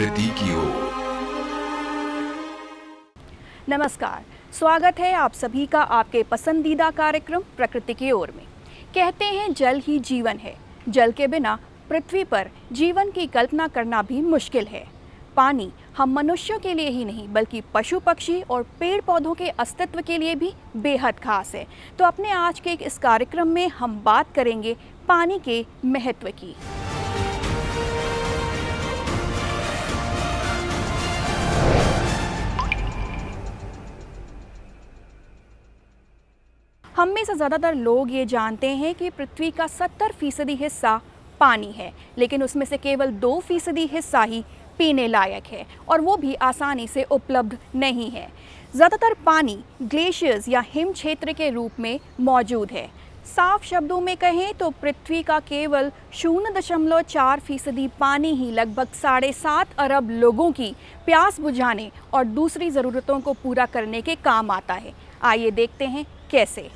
प्रकृति की ओर। नमस्कार, स्वागत है आप सभी का आपके पसंदीदा कार्यक्रम प्रकृति की ओर में। कहते हैं जल ही जीवन है। जल के बिना पृथ्वी पर जीवन की कल्पना करना भी मुश्किल है। पानी हम मनुष्यों के लिए ही नहीं बल्कि पशु पक्षी और पेड़ पौधों के अस्तित्व के लिए भी बेहद खास है। तो अपने आज के इस कार्यक्रम में हम बात करेंगे पानी के महत्व की। हम में से ज़्यादातर लोग ये जानते हैं कि पृथ्वी का 70% हिस्सा पानी है, लेकिन उसमें से केवल 2% हिस्सा ही पीने लायक है और वो भी आसानी से उपलब्ध नहीं है। ज़्यादातर पानी ग्लेशियर्स या हिम क्षेत्र के रूप में मौजूद है। साफ शब्दों में कहें तो पृथ्वी का केवल 0.4% पानी ही लगभग 7.5 अरब लोगों की प्यास बुझाने और दूसरी ज़रूरतों को पूरा करने के काम आता है। आइए देखते हैं कैसे।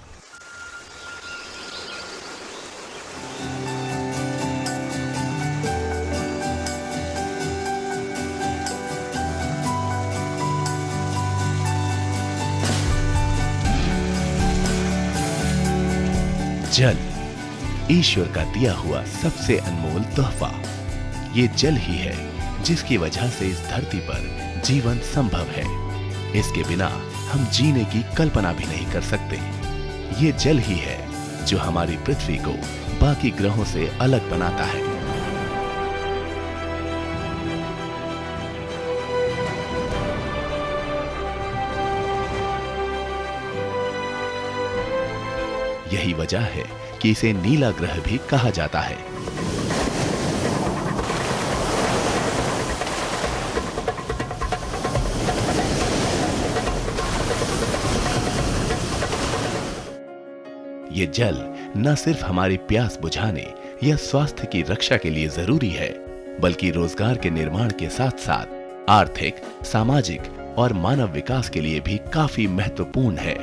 जल ईश्वर का दिया हुआ सबसे अनमोल तोहफा। ये जल ही है जिसकी वजह से इस धरती पर जीवन संभव है। इसके बिना हम जीने की कल्पना भी नहीं कर सकते। ये जल ही है जो हमारी पृथ्वी को बाकी ग्रहों से अलग बनाता है। यही वजह है कि इसे नीला ग्रह भी कहा जाता है। ये जल न सिर्फ हमारी प्यास बुझाने या स्वास्थ्य की रक्षा के लिए जरूरी है, बल्कि रोजगार के निर्माण के साथ साथ आर्थिक, सामाजिक और मानव विकास के लिए भी काफी महत्वपूर्ण है।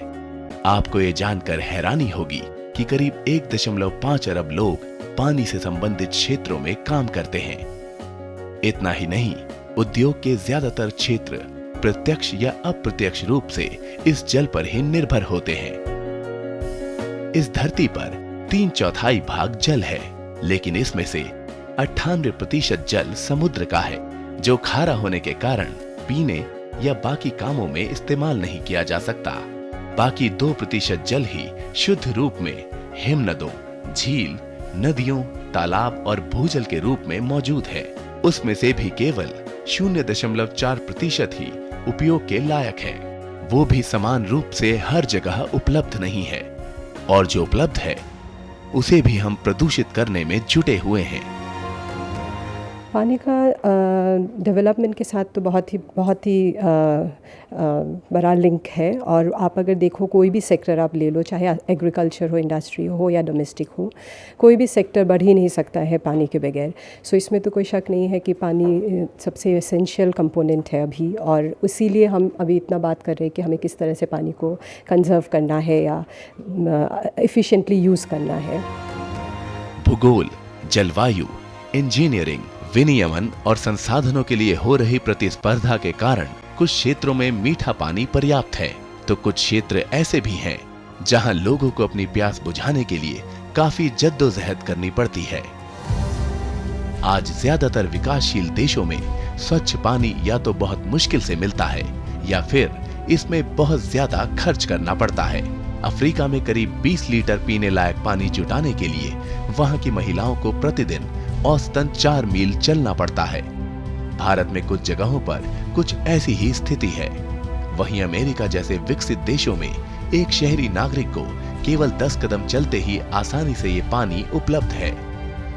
आपको ये जानकर हैरानी होगी कि करीब 1.5 अरब लोग पानी से संबंधित क्षेत्रों में काम करते हैं। इतना ही नहीं, उद्योग के ज्यादातर क्षेत्र प्रत्यक्ष या अप्रत्यक्ष रूप से इस जल पर ही निर्भर होते हैं। इस धरती पर 3/4 भाग जल है, लेकिन इसमें से 98% जल समुद्र का है, जो खारा होने के कारण पीने या बाकी कामों में इस्तेमाल नहीं किया जा सकता। बाकी 2% जल ही शुद्ध रूप में हिमनदों, झील, नदियों, तालाब और भूजल के रूप में मौजूद है। उसमें से भी केवल 0.4% ही उपयोग के लायक है। वो भी समान रूप से हर जगह उपलब्ध नहीं है, और जो उपलब्ध है उसे भी हम प्रदूषित करने में जुटे हुए हैं। पानी का डेवलपमेंट के साथ तो बहुत ही बड़ा लिंक है। और आप अगर देखो कोई भी सेक्टर आप ले लो, चाहे एग्रीकल्चर हो, इंडस्ट्री हो या डोमेस्टिक हो, कोई भी सेक्टर बढ़ ही नहीं सकता है पानी के बगैर। सो इसमें तो कोई शक नहीं है कि पानी सबसे एसेंशियल कंपोनेंट है अभी, और इसीलिए हम अभी इतना बात कर रहे हैं कि हमें किस तरह से पानी को कंजर्व करना है या एफिशिएंटली यूज़ करना है। भूगोल, जलवायु, इंजीनियरिंग, विनियमन और संसाधनों के लिए हो रही प्रतिस्पर्धा के कारण कुछ क्षेत्रों में मीठा पानी पर्याप्त है, तो कुछ क्षेत्र ऐसे भी हैं जहां लोगों को अपनी प्यास बुझाने के लिए काफी जद्दोजहद करनी पड़ती है। आज ज्यादातर विकासशील देशों में स्वच्छ पानी या तो बहुत मुश्किल से मिलता है या फिर इसमें बहुत ज्यादा खर्च करना पड़ता है। अफ्रीका में करीब 20 लीटर पीने लायक पानी जुटाने के लिए वहां की महिलाओं को प्रतिदिन औसतन 4 मील चलना पड़ता है। भारत में कुछ जगहों पर कुछ ऐसी ही स्थिति है। वहीं अमेरिका जैसे विकसित देशों में एक शहरी नागरिक को केवल 10 कदम चलते ही आसानी से ये पानी उपलब्ध है।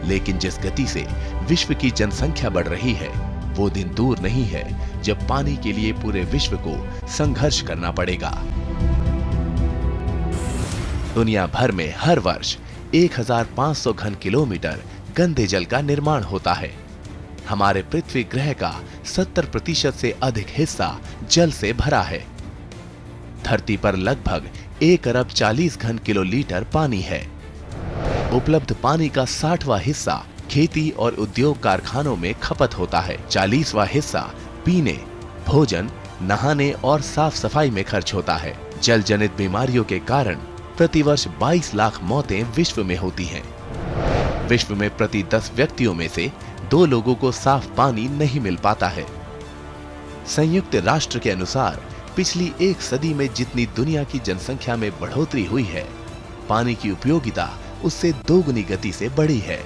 लेकिन जिस गति से विश्व की जनसंख्या बढ़ रही है, वो दिन दूर नहीं है जब पानी के लिए पूरे विश्व को संघर्ष करना पड़ेगा। दुनिया भर में हर वर्ष 1500 घन किलोमीटर गंदे जल का निर्माण होता है। हमारे पृथ्वी ग्रह का 70% से अधिक हिस्सा जल से भरा है। धरती पर लगभग 1 अरब 40 घन किलोलीटर पानी है। उपलब्ध पानी का 60वां हिस्सा खेती और उद्योग कारखानों में खपत होता है। 40वां हिस्सा पीने, भोजन, नहाने और साफ सफाई में खर्च होता है। जल जनित बीमारियों के कारण प्रतिवर्ष 22 लाख मौतें विश्व में होती हैं। विश्व में प्रति 10 व्यक्तियों में से 2 लोगों को साफ पानी नहीं मिल पाता है। संयुक्त राष्ट्र के अनुसार पिछली 1 सदी में जितनी दुनिया की जनसंख्या में बढ़ोतरी हुई है, पानी की उपयोगिता उससे 2 गुनी गति से बढ़ी है।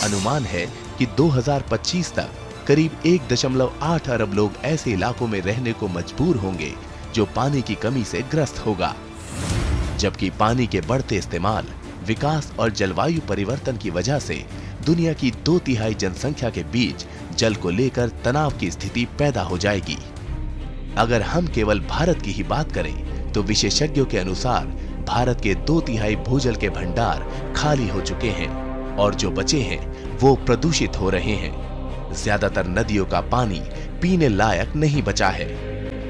अनुमान है कि 2025 तक करीब 1.8 अरब लोग ऐसे इलाकों में रहने को मजबूर होंगे जो पानी की कमी से ग्रस्त होगा। जबकि पानी के बढ़ते इस्तेमाल, विकास और जलवायु परिवर्तन की वजह से दुनिया की 2/3 जनसंख्या के बीच जल को लेकर तनाव की स्थिति पैदा हो जाएगी। अगर हम केवल भारत की ही बात करें तो विशेषज्ञों के अनुसार भारत के 2/3 भूजल के भंडार खाली हो चुके हैं और जो बचे हैं वो प्रदूषित हो रहे हैं। ज्यादातर नदियों का पानी पीने लायक नहीं बचा है।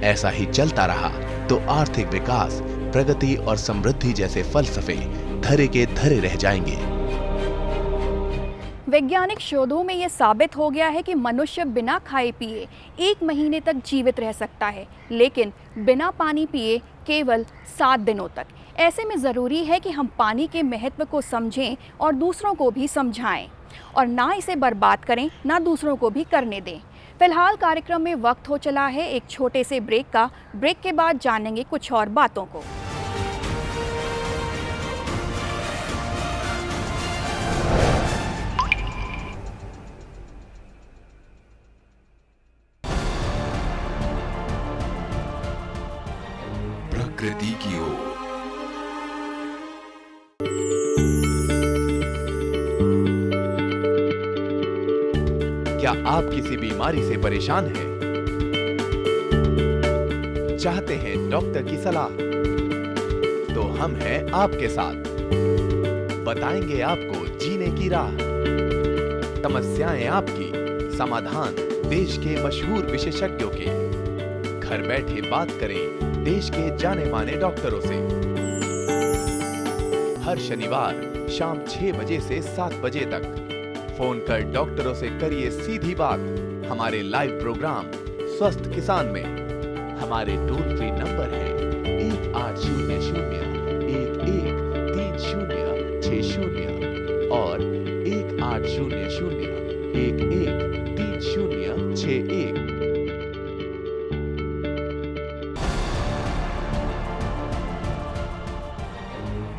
ऐसा ही चलता रहा तो आर्थिक विकास, प्रगति और समृद्धि जैसे फलसफे धरे के धरे रह जाएंगे। वैज्ञानिक शोधों में यह साबित हो गया है कि मनुष्य बिना खाए पिए 1 महीने तक जीवित रह सकता है, लेकिन बिना पानी पिए केवल 7 दिनों तक। ऐसे में ज़रूरी है कि हम पानी के महत्व को समझें और दूसरों को भी समझाएं और ना इसे बर्बाद करें, ना दूसरों को भी करने दें। फिलहाल कार्यक्रम में वक्त हो चला है एक छोटे से ब्रेक का। ब्रेक के बाद जानेंगे कुछ और बातों को। प्रकृति की ओर। क्या आप किसी बीमारी से परेशान हैं? चाहते हैं डॉक्टर की सलाह? तो हम हैं आपके साथ। बताएंगे आपको जीने की राह। समस्याएं आपकी, समाधान देश के मशहूर विशेषज्ञों के। घर बैठे बात करें देश के जाने माने डॉक्टरों से। हर शनिवार शाम 6 बजे से 7 बजे तक फोन कर डॉक्टरों से करिए सीधी बात। हमारे लाइव प्रोग्राम स्वस्थ किसान में हमारे टोल फ्री नंबर है 1800-113060 और 1800-113061।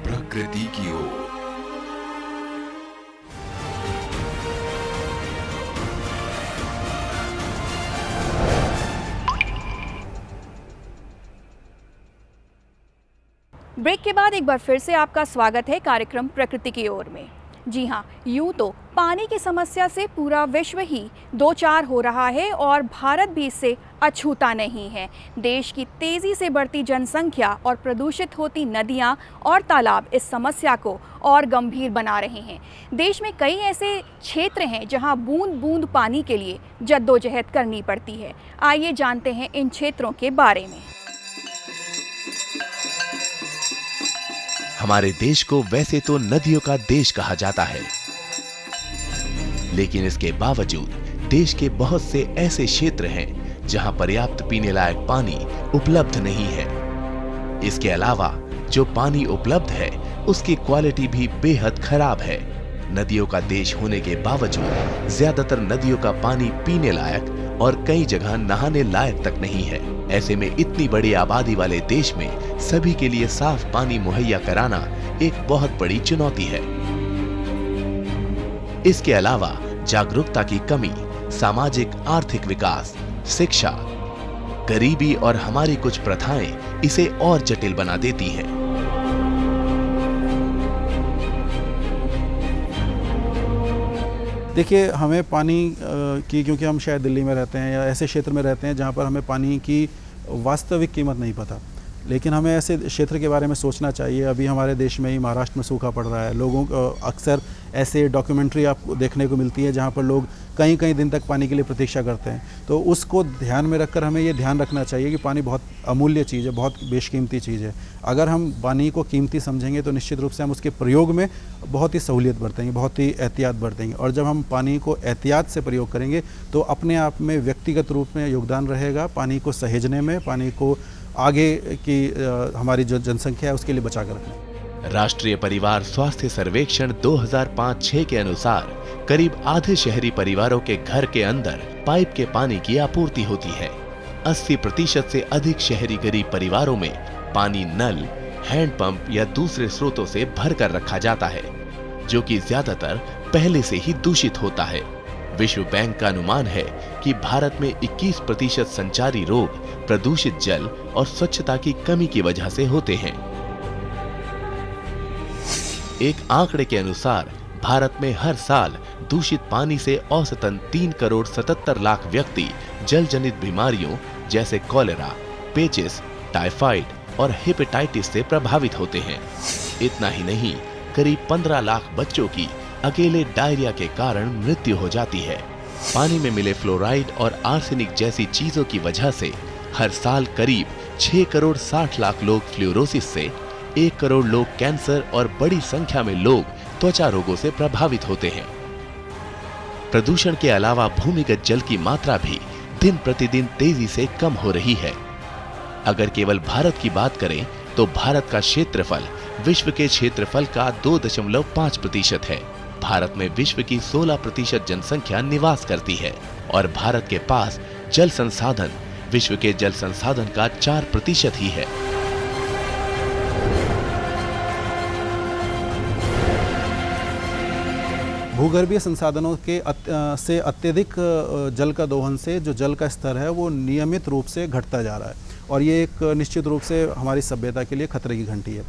प्रकृति की ओर। ब्रेक के बाद एक बार फिर से आपका स्वागत है कार्यक्रम प्रकृति की ओर में। जी हाँ, यूँ तो पानी की समस्या से पूरा विश्व ही 2-4 हो रहा है और भारत भी इससे अछूता नहीं है। देश की तेज़ी से बढ़ती जनसंख्या और प्रदूषित होती नदियाँ और तालाब इस समस्या को और गंभीर बना रहे हैं। देश में कई ऐसे क्षेत्र हैं जहाँ बूंद बूंद पानी के लिए जद्दोजहद करनी पड़ती है। आइए जानते हैं इन क्षेत्रों के बारे में। हमारे देश को वैसे तो नदियों का देश कहा जाता है, लेकिन इसके बावजूद देश के बहुत से ऐसे क्षेत्र हैं जहां पर्याप्त पीने लायक पानी उपलब्ध नहीं है। इसके अलावा जो पानी उपलब्ध है उसकी क्वालिटी भी बेहद खराब है। नदियों का देश होने के बावजूद ज्यादातर नदियों का पानी पीने लायक और कई जगह नहाने लायक तक नहीं है। ऐसे में इतनी बड़ी आबादी वाले देश में सभी के लिए साफ पानी मुहैया कराना एक बहुत बड़ी चुनौती है। इसके अलावा जागरूकता की कमी, सामाजिक आर्थिक विकास, शिक्षा, गरीबी और हमारी कुछ प्रथाएं इसे और जटिल बना देती हैं। देखिए, हमें पानी की, क्योंकि हम शायद दिल्ली में रहते हैं या ऐसे क्षेत्र में रहते हैं जहाँ पर हमें पानी की वास्तविक कीमत नहीं पता, लेकिन हमें ऐसे क्षेत्र के बारे में सोचना चाहिए। अभी हमारे देश में ही महाराष्ट्र में सूखा पड़ रहा है, लोगों को अक्सर ऐसे डॉक्यूमेंट्री आपको देखने को मिलती है जहाँ पर लोग कई कई दिन तक पानी के लिए प्रतीक्षा करते हैं। तो उसको ध्यान में रखकर हमें ये ध्यान रखना चाहिए कि पानी बहुत अमूल्य चीज़ है, बहुत बेशकीमती चीज़ है। अगर हम पानी को कीमती समझेंगे तो निश्चित रूप से हम उसके प्रयोग में बहुत ही सहूलियत बरतेंगे, बहुत ही एहतियात बरतेंगे। और जब हम पानी को एहतियात से प्रयोग करेंगे तो अपने आप में व्यक्तिगत रूप में योगदान रहेगा पानी को सहेजने में, पानी को आगे की हमारी जो जनसंख्या है उसके लिए बचा कर रखना। राष्ट्रीय परिवार स्वास्थ्य सर्वेक्षण 2005-6 के अनुसार करीब आधे शहरी परिवारों के घर के अंदर पाइप के पानी की आपूर्ति होती है। 80% से अधिक शहरी गरीब परिवारों में पानी नल, हैंडपंप या दूसरे स्रोतों से भर कर रखा जाता है, जो कि ज्यादातर पहले से ही दूषित होता है। विश्व बैंक का अनुमान है कि भारत में 21% संचारी रोग प्रदूषित जल और स्वच्छता की कमी की वजह से होते हैं। एक आंकड़े के अनुसार भारत में हर साल दूषित पानी से औसतन 3,77,00,000 व्यक्ति जल जनित बीमारियों जैसे कॉलेरा, पेचिस, टाइफाइड और हेपेटाइटिस से प्रभावित होते हैं। इतना ही नहीं, करीब 15 लाख बच्चों की अकेले डायरिया के कारण मृत्यु हो जाती है। पानी में मिले फ्लोराइड और आर्सेनिक जैसी चीजों की वजह से हर साल करीब 6,60,00,000 लोग फ्लोरोसिस से, 1 करोड़ लोग कैंसर और बड़ी संख्या में लोग त्वचा रोगों से प्रभावित होते हैं। प्रदूषण के अलावा भूमिगत जल की मात्रा भी दिन प्रतिदिन तेजी से कम हो रही है। अगर केवल भारत की बात करें तो भारत का क्षेत्रफल विश्व के क्षेत्रफल का 2.5% है। भारत में विश्व की 16% जनसंख्या निवास करती है और भारत के पास जल संसाधन विश्व के जल संसाधन का 4% ही है। भूगर्भीय संसाधनों के से अत्यधिक जल का दोहन से जो जल का स्तर है वो नियमित रूप से घटता जा रहा है और ये एक निश्चित रूप से हमारी सभ्यता के लिए खतरे की घंटी है।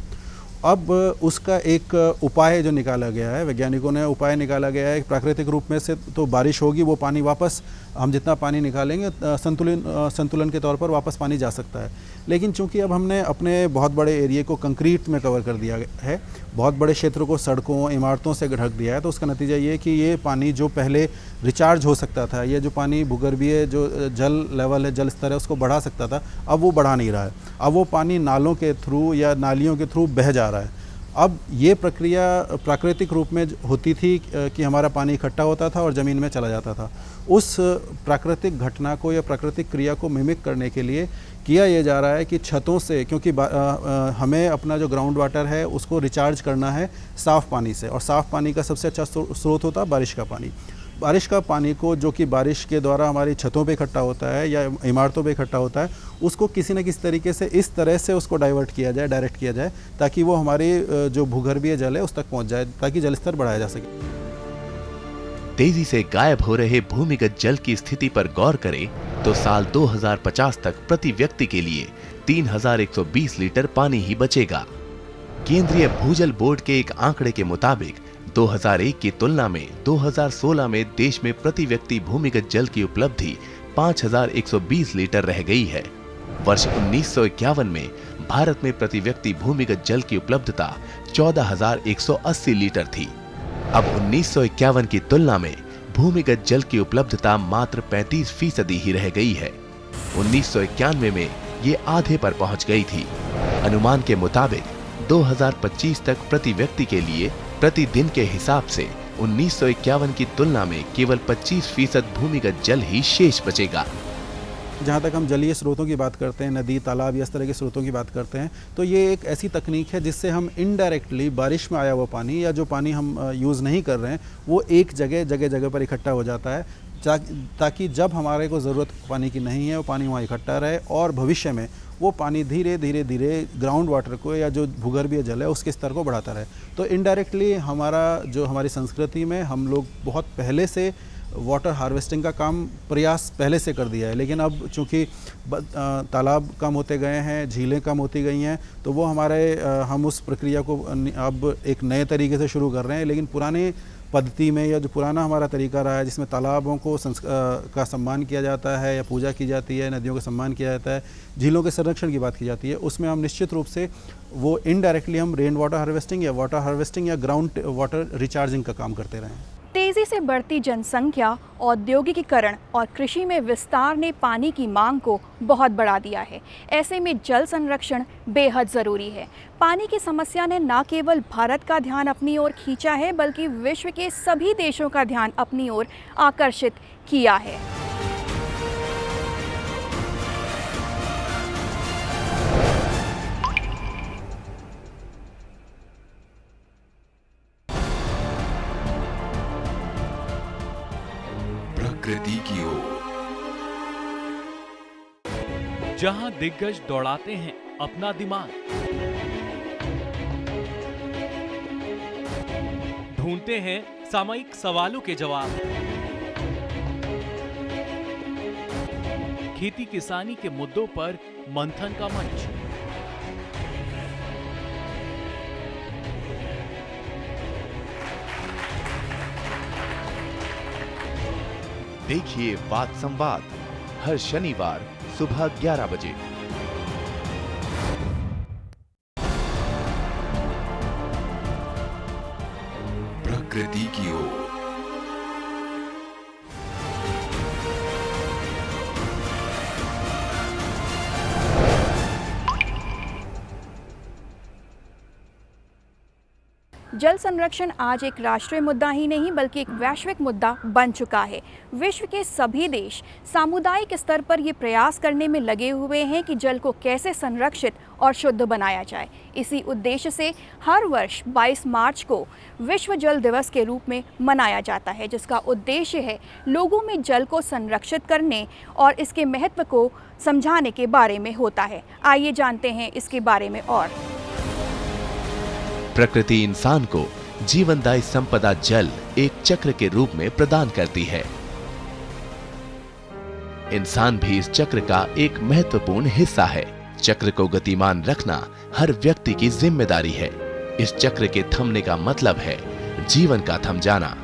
अब उसका एक उपाय जो निकाला गया है, वैज्ञानिकों ने उपाय निकाला गया है प्राकृतिक रूप में से तो बारिश होगी, वो पानी वापस हम जितना पानी निकालेंगे संतुलन के तौर पर वापस पानी जा सकता है। लेकिन चूंकि अब हमने अपने बहुत बड़े एरिया को कंक्रीट में कवर कर दिया है, बहुत बड़े क्षेत्र को सड़कों इमारतों से ढक दिया है, तो उसका नतीजा ये है कि ये पानी जो पहले रिचार्ज हो सकता था, ये जो पानी भूगर्भीय जो जल लेवल है, जल स्तर है, उसको बढ़ा सकता था, अब वो बढ़ा नहीं रहा है। अब वो पानी नालों के थ्रू या नालियों के थ्रू बह जा रहा है। अब ये प्रक्रिया प्राकृतिक रूप में होती थी कि हमारा पानी इकट्ठा होता था और ज़मीन में चला जाता था। उस प्राकृतिक घटना को या प्राकृतिक क्रिया को मिमिक करने के लिए किया ये जा रहा है कि छतों से, क्योंकि हमें अपना जो ग्राउंड वाटर है उसको रिचार्ज करना है साफ़ पानी से, और साफ़ पानी का सबसे अच्छा स्रोत होता है बारिश का पानी। बारिश का पानी को, जो कि बारिश के द्वारा हमारी छतों पे इकट्ठा होता है या इमारतों पे इकट्ठा होता है, उसको किसी न किसी तरीके से इस तरह से उसको डाइवर्ट किया जाए, डायरेक्ट किया जाए, ताकि वो हमारी जो भूगर्भीय जल है उस तक पहुंच जाए, ताकि जल स्तर बढ़ाया जा सके। तेजी से गायब हो रहे भूमिगत जल की स्थिति पर गौर करें तो साल 2050 तक प्रति व्यक्ति के लिए 3,120 लीटर पानी ही बचेगा। केंद्रीय भूजल बोर्ड के एक आंकड़े के मुताबिक 2001 की तुलना में 2016 में देश में प्रति व्यक्ति भूमिगत जल की उपलब्धि 5,120 लीटर रह गई है। वर्ष 1951 में भारत में प्रति व्यक्ति भूमिगत जल की उपलब्धता 14,180 लीटर थी। अब 1951 की तुलना में भूमिगत जल की उपलब्धता मात्र 35% ही रह गई है। 1991 में ये आधे पर पहुंच गई थी। अनुमान के मुताबिक 2025 तक प्रति व्यक्ति के लिए प्रतिदिन के हिसाब से 1951 की तुलना में केवल 25% भूमिगत जल ही शेष बचेगा। जहाँ तक हम जलीय स्रोतों की बात करते हैं, नदी, तालाब या इस तरह के स्रोतों की बात करते हैं, तो ये एक ऐसी तकनीक है जिससे हम इनडायरेक्टली बारिश में आया हुआ पानी या जो पानी हम यूज़ नहीं कर रहे हैं वो एक जगह पर इकट्ठा हो जाता है, ताकि जब हमारे को ज़रूरत पानी की नहीं है वो पानी वहाँ इकट्ठा रहे और भविष्य में वो पानी धीरे धीरे ग्राउंड वाटर को या जो भूगर्भीय जल है उसके स्तर को बढ़ाता रहे। तो इनडायरेक्टली हमारी संस्कृति में हम लोग बहुत पहले से वाटर हार्वेस्टिंग का काम प्रयास पहले से कर दिया है, लेकिन अब चूँकि तालाब कम होते गए हैं, झीलें कम होती गई हैं, तो वो हम उस प्रक्रिया को अब एक नए तरीके से शुरू कर रहे हैं। लेकिन पुराने पद्धति में या जो पुराना हमारा तरीका रहा है जिसमें तालाबों को का सम्मान किया जाता है या पूजा की जाती है, नदियों का सम्मान किया जाता है, झीलों के संरक्षण की बात की जाती है, उसमें हम निश्चित रूप से वो इनडायरेक्टली हम रेन वाटर हार्वेस्टिंग या वाटर हार्वेस्टिंग या ग्राउंड वाटर रिचार्जिंग का काम करते रहे हैं। तेजी से बढ़ती जनसंख्या, औद्योगिकीकरण और कृषि में विस्तार ने पानी की मांग को बहुत बढ़ा दिया है। ऐसे में जल संरक्षण बेहद ज़रूरी है। पानी की समस्या ने न केवल भारत का ध्यान अपनी ओर खींचा है, बल्कि विश्व के सभी देशों का ध्यान अपनी ओर आकर्षित किया है। प्रकृति की ओर, जहां दिग्गज दौड़ाते हैं अपना दिमाग, ढूंढते हैं सामयिक सवालों के जवाब, खेती किसानी के मुद्दों पर मंथन का मंच। देखिए वाद संवाद हर शनिवार सुबह 11 बजे। प्रकृति की ओर। जल संरक्षण आज एक राष्ट्रीय मुद्दा ही नहीं बल्कि एक वैश्विक मुद्दा बन चुका है। विश्व के सभी देश सामुदायिक स्तर पर ये प्रयास करने में लगे हुए हैं कि जल को कैसे संरक्षित और शुद्ध बनाया जाए। इसी उद्देश्य से हर वर्ष 22 मार्च को विश्व जल दिवस के रूप में मनाया जाता है, जिसका उद्देश्य है लोगों में जल को संरक्षित करने और इसके महत्व को समझाने के बारे में होता है। आइए जानते हैं इसके बारे में और। प्रकृति इंसान को जीवनदायी संपदा जल एक चक्र के रूप में प्रदान करती है। इंसान भी इस चक्र का एक महत्वपूर्ण हिस्सा है। चक्र को गतिमान रखना हर व्यक्ति की जिम्मेदारी है। इस चक्र के थमने का मतलब है जीवन का थम जाना।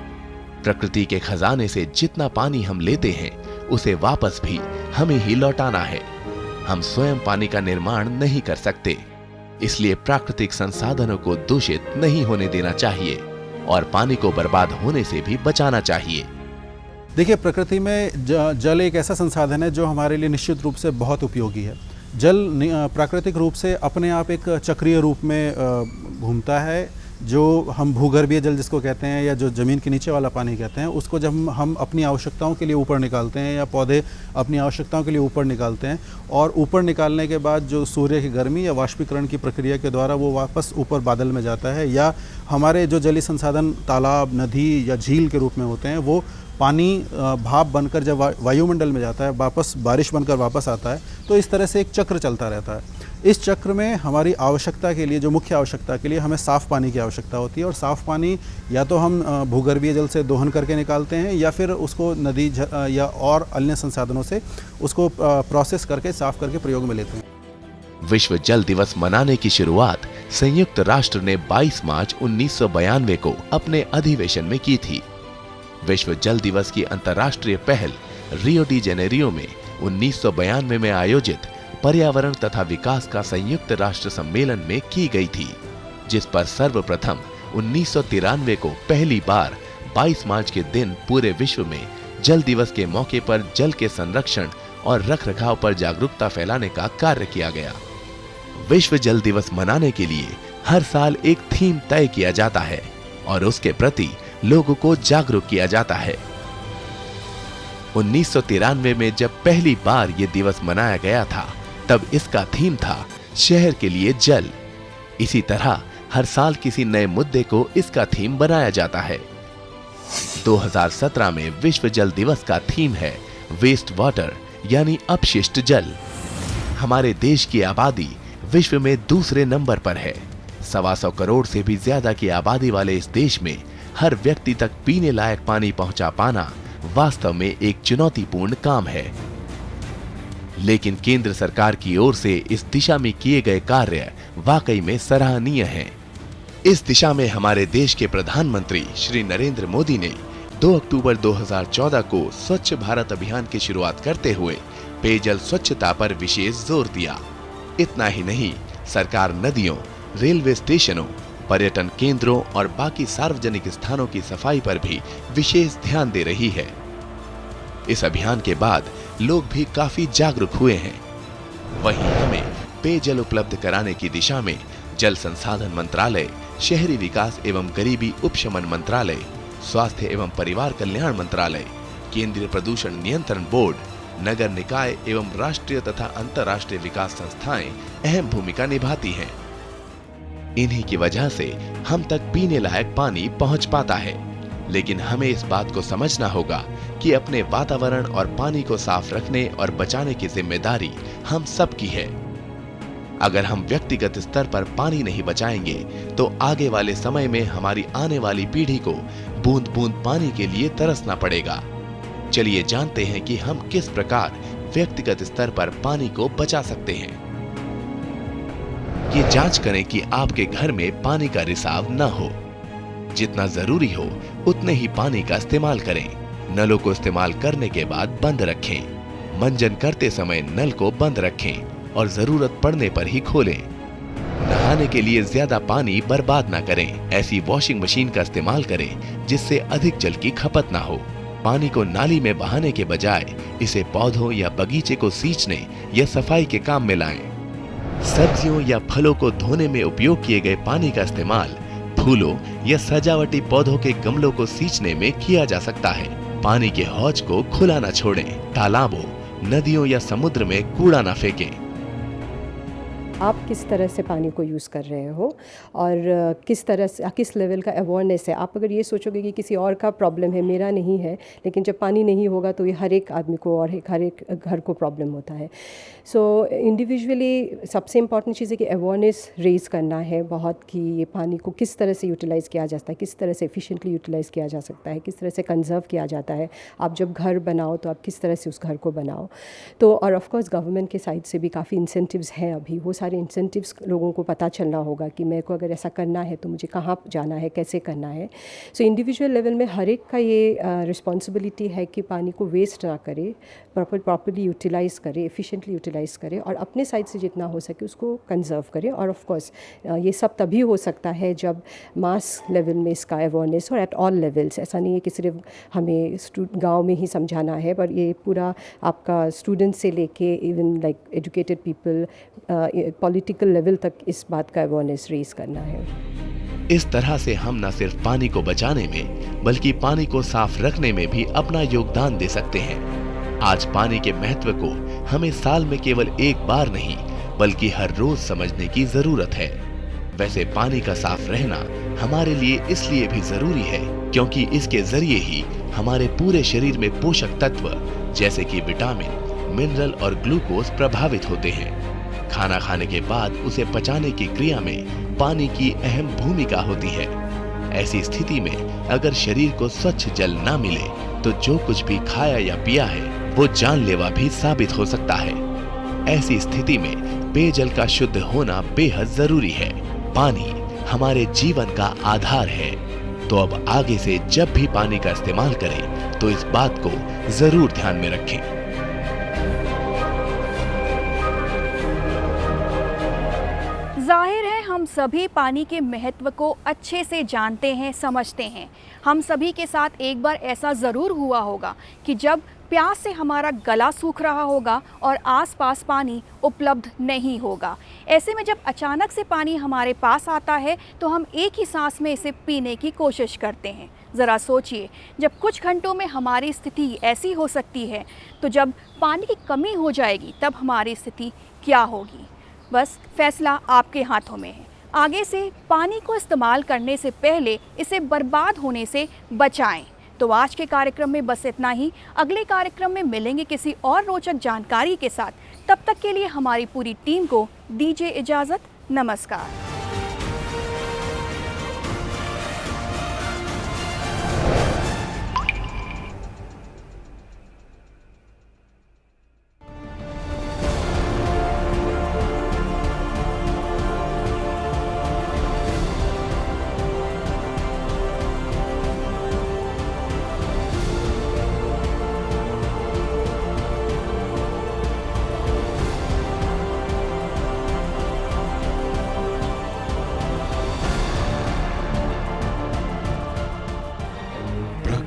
प्रकृति के खजाने से जितना पानी हम लेते हैं उसे वापस भी हमें ही लौटाना है। हम स्वयं पानी का निर्माण नहीं कर सकते, इसलिए प्राकृतिक संसाधनों को दूषित नहीं होने देना चाहिए और पानी को बर्बाद होने से भी बचाना चाहिए। देखिए, प्रकृति में जल एक ऐसा संसाधन है जो हमारे लिए निश्चित रूप से बहुत उपयोगी है। जल प्राकृतिक रूप से अपने आप एक चक्रीय रूप में घूमता है। जो हम भूगर्भीय जल जिसको कहते हैं या जो ज़मीन के नीचे वाला पानी कहते हैं, उसको जब हम अपनी आवश्यकताओं के लिए ऊपर निकालते हैं या पौधे अपनी आवश्यकताओं के लिए ऊपर निकालते हैं और ऊपर निकालने के बाद जो सूर्य की गर्मी या वाष्पीकरण की प्रक्रिया के द्वारा वो वापस ऊपर बादल में जाता है, या हमारे जो जलीय संसाधन तालाब, नदी या झील के रूप में होते हैं, वो पानी भाप बनकर जब वायुमंडल में जाता है, वापस बारिश बनकर वापस आता है। तो इस तरह से एक चक्र चलता रहता है। इस चक्र में हमारी आवश्यकता के लिए, जो मुख्य आवश्यकता के लिए हमें साफ़ पानी की आवश्यकता होती है, और साफ़ पानी या तो हम भूगर्भीय जल से दोहन करके निकालते हैं या फिर उसको नदी या और अन्य संसाधनों से उसको प्रोसेस करके साफ़ करके प्रयोग में लेते हैं। विश्व जल दिवस मनाने की शुरुआत संयुक्त राष्ट्र ने 22 मार्च 1992 को अपने अधिवेशन में की थी। विश्व जल दिवस की अंतर्राष्ट्रीय पहल रियो डी जेनेरियो में 1992 में आयोजित पर्यावरण तथा विकास का संयुक्त राष्ट्र सम्मेलन में की गई थी, जिस पर सर्वप्रथम 1993 को पहली बार 22 मार्च के दिन पूरे विश्व में जल दिवस के मौके पर जल के संरक्षण और रखरखाव पर जागरूकता फैलाने का कार्य किया गया। विश्व जल दिवस मनाने के लिए हर साल एक थीम तय किया जाता है और उसके प्रति लोगों को जागरूक किया जाता है। 1993 में जब पहली बार ये दिवस मनाया गया था, तब इसका थीम था शहर के लिए जल। इसी तरह हर साल किसी नए मुद्दे को इसका थीम बनाया जाता है। 2017 में विश्व जल दिवस का थीम है वेस्ट वाटर, यानी अपशिष्ट जल। हमारे देश की आबादी विश्व में दूसरे नंबर पर है। 125 करोड़ से भी ज्यादा की आबादी वाले इस देश में हर व्यक्ति तक पीने लायक पानी पहुंचा पाना वास्तव में एक चुनौतीपूर्ण काम है। लेकिन केंद्र सरकार की ओर से इस दिशा में किए गए कार्य वाकई में सराहनीय हैं। इस दिशा में हमारे देश के प्रधानमंत्री श्री नरेंद्र मोदी ने 2 अक्टूबर 2014 को स्वच्छ भारत अभियान की शुरुआत करते हुए पेयजल स्वच्छता पर विशेष जोर दिया। इतना ही नहीं, सरकार नदियों, रेलवे स्टेशनों, पर्यटन केंद्रों और बाकी सार्वजनिक स्थानों की सफाई पर भी विशेष ध्यान दे रही है। इस अभियान के बाद लोग भी काफी जागरूक हुए हैं। वहीं हमें पेयजल उपलब्ध कराने की दिशा में जल संसाधन मंत्रालय, शहरी विकास एवं गरीबी उपशमन मंत्रालय, स्वास्थ्य एवं परिवार कल्याण मंत्रालय, केंद्रीय प्रदूषण नियंत्रण बोर्ड, नगर निकाय एवं राष्ट्रीय तथा अंतर्राष्ट्रीय विकास संस्थाएं अहम भूमिका निभाती हैं। इन्हीं की वजह से हम तक पीने लायक पानी पहुंच पाता है। लेकिन हमें इस बात को समझना होगा कि अपने वातावरण और पानी को साफ रखने और बचाने की जिम्मेदारी हम सब की है। अगर हम व्यक्तिगत स्तर पर पानी नहीं बचाएंगे तो आगे वाले समय में हमारी आने वाली पीढ़ी को बूंद बूंद पानी के लिए तरसना पड़ेगा। चलिए जानते हैं कि हम किस प्रकार व्यक्तिगत स्तर पर पानी को बचा सकते हैं। ये जांच करें कि आपके घर में पानी का रिसाव न हो। जितना जरूरी हो उतने ही पानी का इस्तेमाल करें। नलों को इस्तेमाल करने के बाद बंद रखें। मंजन करते समय नल को बंद रखें और जरूरत पड़ने पर ही खोलें। नहाने के लिए ज्यादा पानी बर्बाद न करें। ऐसी वॉशिंग मशीन का इस्तेमाल करें जिससे अधिक जल की खपत ना हो। पानी को नाली में बहाने के बजाय इसे पौधों या बगीचे को सींचने या सफाई के काम में लाएं। सब्जियों या फलों को धोने में उपयोग किए गए पानी का इस्तेमाल फूलों या सजावटी पौधों के गमलों को सींचने में किया जा सकता है। पानी के हौज को खुला न छोड़ें। तालाबों, नदियों या समुद्र में कूड़ा न फेंकें। आप किस तरह से पानी को यूज़ कर रहे हो और किस तरह से, किस लेवल का अवेयरनेस है। आप अगर ये सोचोगे कि किसी और का प्रॉब्लम है, मेरा नहीं है, लेकिन जब पानी नहीं होगा तो ये हर एक आदमी को और हर एक घर को प्रॉब्लम होता है। सो इंडिविजुअली सबसे इम्पॉर्टेंट चीज़ है कि अवेयरनेस रेज़ करना है बहुत, कि ये पानी को किस तरह से यूटिलाइज़ किया जा सकता है, किस तरह से एफिशिएंटली यूटिलाइज़ किया जा सकता है, किस तरह से कंजर्व किया जाता है। आप जब घर बनाओ तो आप किस तरह से उस घर को बनाओ। तो और ऑफ कोर्स गवर्नमेंट के साइड से भी काफ़ी इंसेंटिव्स हैं अभी। वो सारे इंसेंटिव्स लोगों को पता चलना होगा कि मेरे को अगर ऐसा करना है तो मुझे कहाँ जाना है, कैसे करना है। सो इंडिविजुअल लेवल में हर एक का ये रिस्पॉन्सिबिलिटी है कि पानी को वेस्ट ना करे, प्रॉपर्ली यूटिलाइज़ करे, एफिशिएंटली यूटिलाइज़ करे और अपने साइड से जितना हो सके उसको कंजर्व करे। और ऑफ कोर्स ये सब तभी हो सकता है जब मास लेवल में इसका अवेयरनेस हो, एट ऑल लेवल्स। ऐसा नहीं है कि सिर्फ हमें गांव में ही समझाना है, पर ये पूरा आपका स्टूडेंट से लेके even like educated people, political level तक इस बात का अवेयरनेस रेज करना है। इस तरह से हम न सिर्फ पानी को बचाने में बल्कि पानी को साफ रखने में भी अपना योगदान दे सकते हैं। आज पानी के महत्व को हमें साल में केवल एक बार नहीं बल्कि हर रोज समझने की जरूरत है। वैसे पानी का साफ रहना हमारे लिए इसलिए भी जरूरी है क्योंकि इसके जरिए ही हमारे पूरे शरीर में पोषक तत्व जैसे कि विटामिन, मिनरल और ग्लूकोज प्रभावित होते हैं। खाना खाने के बाद उसे पचाने की क्रिया में पानी की अहम भूमिका होती है। ऐसी स्थिति में अगर शरीर को स्वच्छ जल ना मिले तो जो कुछ भी खाया या पिया है वो जानलेवा भी साबित हो सकता है। ऐसी स्थिति में पेयजल का शुद्ध होना बेहद जरूरी है। पानी हमारे जीवन का आधार है। तो अब आगे से जब भी पानी का इस्तेमाल करें तो इस बात को जरूर ध्यान में रखें। जाहिर है हम सभी पानी के महत्व को अच्छे से जानते हैं, समझते हैं। हम सभी के साथ एक बार ऐसा ज़रूर हुआ होगा कि जब प्यास से हमारा गला सूख रहा होगा और आसपास पानी उपलब्ध नहीं होगा। ऐसे में जब अचानक से पानी हमारे पास आता है तो हम एक ही सांस में इसे पीने की कोशिश करते हैं। ज़रा सोचिए, जब कुछ घंटों में हमारी स्थिति ऐसी हो सकती है तो जब पानी की कमी हो जाएगी तब हमारी स्थिति क्या होगी। बस फैसला आपके हाथों में है। आगे से पानी को इस्तेमाल करने से पहले इसे बर्बाद होने से बचाएं। तो आज के कार्यक्रम में बस इतना ही। अगले कार्यक्रम में मिलेंगे किसी और रोचक जानकारी के साथ। तब तक के लिए हमारी पूरी टीम को दीजिए इजाज़त। नमस्कार।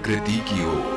प्रकृति की ओर।